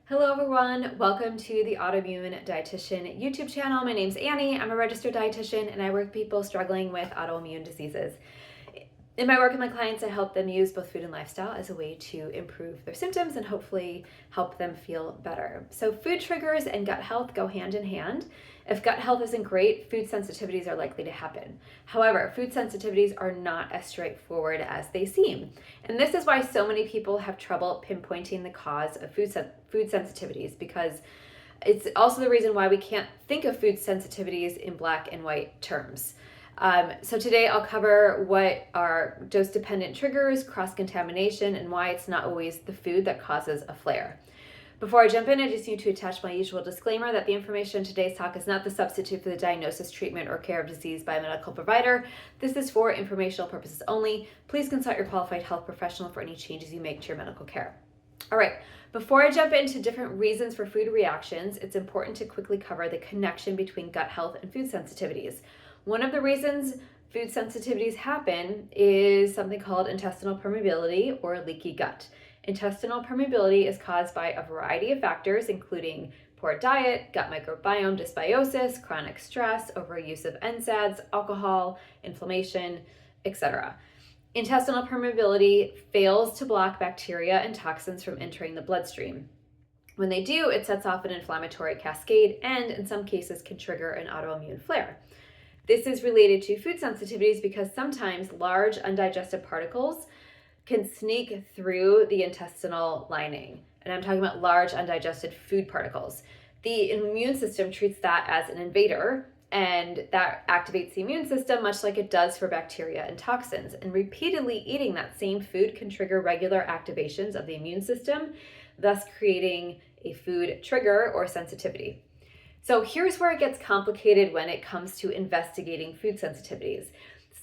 Hello everyone, welcome to the Autoimmune Dietitian YouTube channel. My name's Annie, I'm a registered dietitian and I work with people struggling with autoimmune diseases. In my work with my clients, I help them use both food and lifestyle as a way to improve their symptoms and hopefully help them feel better. So food triggers and gut health go hand in hand. If gut health isn't great, food sensitivities are likely to happen. However, food sensitivities are not as straightforward as they seem. And this is why so many people have trouble pinpointing the cause of food sensitivities, because it's also the reason why we can't think of food sensitivities in black and white terms. So today I'll cover what are dose-dependent triggers, cross-contamination, and why it's not always the food that causes a flare. Before I jump in, I just need to attach my usual disclaimer that the information in today's talk is not the substitute for the diagnosis, treatment, or care of disease by a medical provider. This is for informational purposes only. Please consult your qualified health professional for any changes you make to your medical care. All right, before I jump into different reasons for food reactions, it's important to quickly cover the connection between gut health and food sensitivities. One of the reasons food sensitivities happen is something called intestinal permeability or leaky gut. Intestinal permeability is caused by a variety of factors, including poor diet, gut microbiome dysbiosis, chronic stress, overuse of NSAIDs, alcohol, inflammation, etc. Intestinal permeability fails to block bacteria and toxins from entering the bloodstream. When they do, it sets off an inflammatory cascade and, in some cases, can trigger an autoimmune flare. This is related to food sensitivities because sometimes large undigested particles can sneak through the intestinal lining. And I'm talking about large undigested food particles. The immune system treats that as an invader, and that activates the immune system much like it does for bacteria and toxins. And repeatedly eating that same food can trigger regular activations of the immune system, thus creating a food trigger or sensitivity. So here's where it gets complicated when it comes to investigating food sensitivities.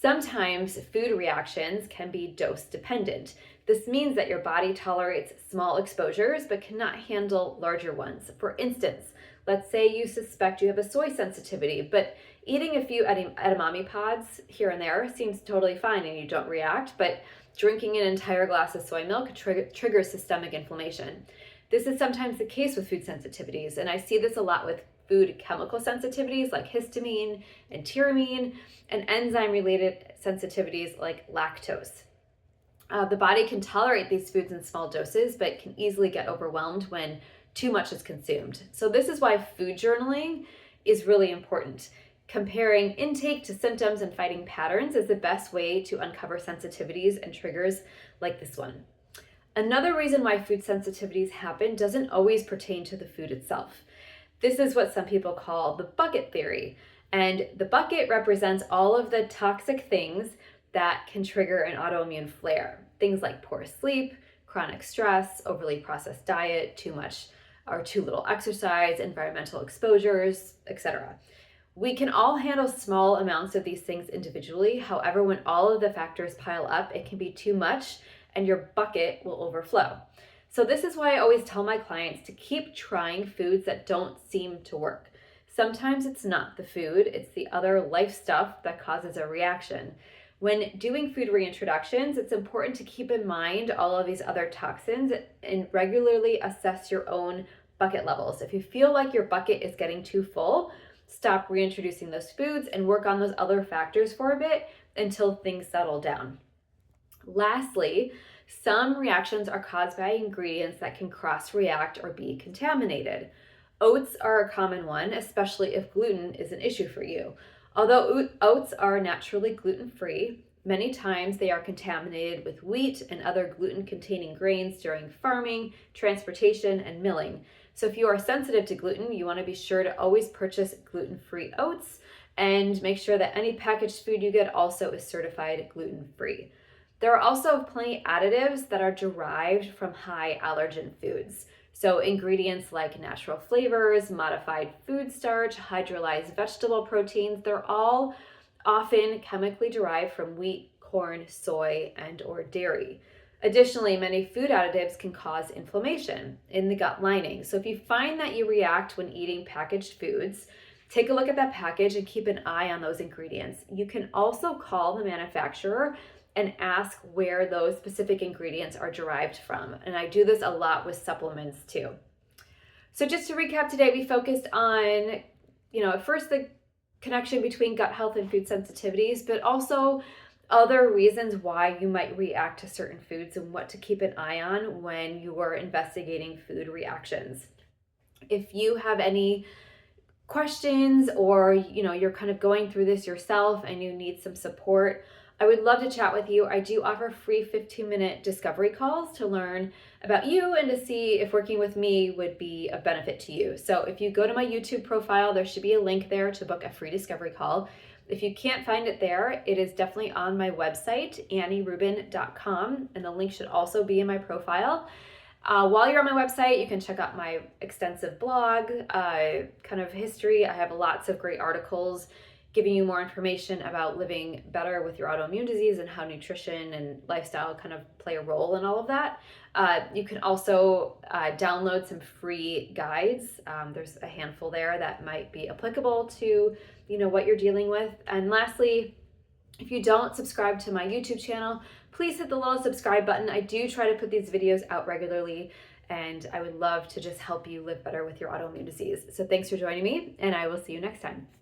Sometimes food reactions can be dose dependent. This means that your body tolerates small exposures but cannot handle larger ones. For instance, let's say you suspect you have a soy sensitivity, but eating a few edamame pods here and there seems totally fine and you don't react, but drinking an entire glass of soy milk triggers systemic inflammation. This is sometimes the case with food sensitivities, and I see this a lot with food chemical sensitivities like histamine and tyramine, and enzyme-related sensitivities like lactose. The body can tolerate these foods in small doses, but can easily get overwhelmed when too much is consumed. So this is why food journaling is really important. Comparing intake to symptoms and fighting patterns is the best way to uncover sensitivities and triggers like this one. Another reason why food sensitivities happen doesn't always pertain to the food itself. This is what some people call the bucket theory. And the bucket represents all of the toxic things that can trigger an autoimmune flare. Things like poor sleep, chronic stress, overly processed diet, too much or too little exercise, environmental exposures, etc. We can all handle small amounts of these things individually. However, when all of the factors pile up, it can be too much and your bucket will overflow. So this is why I always tell my clients to keep trying foods that don't seem to work. Sometimes it's not the food, it's the other life stuff that causes a reaction. When doing food reintroductions, it's important to keep in mind all of these other toxins and regularly assess your own bucket levels. If you feel like your bucket is getting too full, stop reintroducing those foods and work on those other factors for a bit until things settle down. Lastly, some reactions are caused by ingredients that can cross-react or be contaminated. Oats are a common one, especially if gluten is an issue for you. Although oats are naturally gluten-free, many times they are contaminated with wheat and other gluten-containing grains during farming, transportation, and milling. So if you are sensitive to gluten, you want to be sure to always purchase gluten-free oats and make sure that any packaged food you get also is certified gluten-free. There are also plenty additives that are derived from high allergen foods. So ingredients like natural flavors, modified food starch, hydrolyzed vegetable proteins, they're all often chemically derived from wheat, corn, soy, and or dairy. Additionally, many food additives can cause inflammation in the gut lining. So if you find that you react when eating packaged foods, take a look at that package and keep an eye on those ingredients. You can also call the manufacturer and ask where those specific ingredients are derived from. And I do this a lot with supplements too. So just to recap today, we focused on, at first the connection between gut health and food sensitivities, but also other reasons why you might react to certain foods and what to keep an eye on when you are investigating food reactions. If you have any questions or you're kind of going through this yourself and you need some support, I would love to chat with you. I do offer free 15-minute discovery calls to learn about you and to see if working with me would be a benefit to you. So if you go to my YouTube profile, there should be a link there to book a free discovery call. If you can't find it there, it is definitely on my website, annierubin.com, and the link should also be in my profile. While you're on my website, you can check out my extensive blog, kind of history. I have lots of great articles giving you more information about living better with your autoimmune disease and how nutrition and lifestyle kind of play a role in all of that. You can also download some free guides. There's a handful there that might be applicable to what you're dealing with. And lastly, if you don't subscribe to my YouTube channel, please hit the little subscribe button. I do try to put these videos out regularly, and I would love to just help you live better with your autoimmune disease. So thanks for joining me, and I will see you next time.